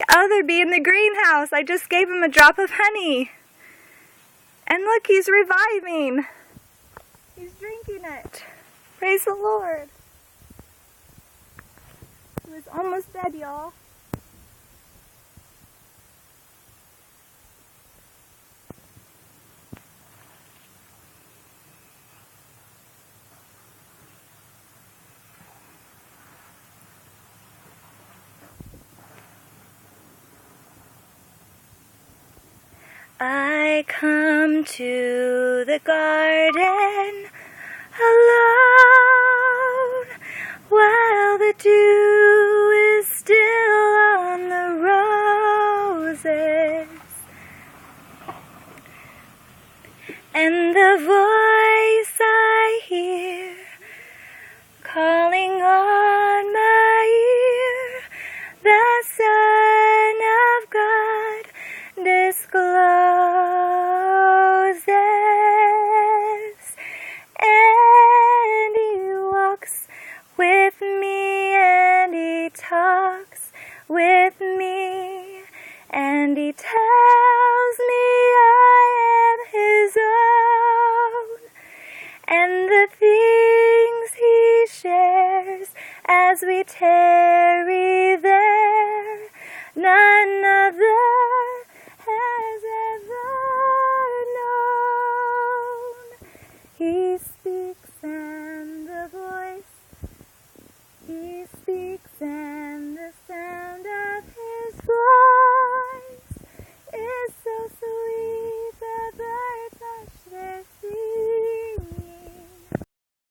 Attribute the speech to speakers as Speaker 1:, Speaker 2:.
Speaker 1: other bee in the greenhouse. I just gave him a drop of honey. And look, he's reviving. He's drinking it. Praise the Lord. He was almost dead, y'all. I come to the garden alone while the dew is still on the roses, and the voice I hear calling on my ear, the Son of God discloses, and he walks with me, and he talks with me, and he tells me I am his own, and the things he shares as we tarry there, none other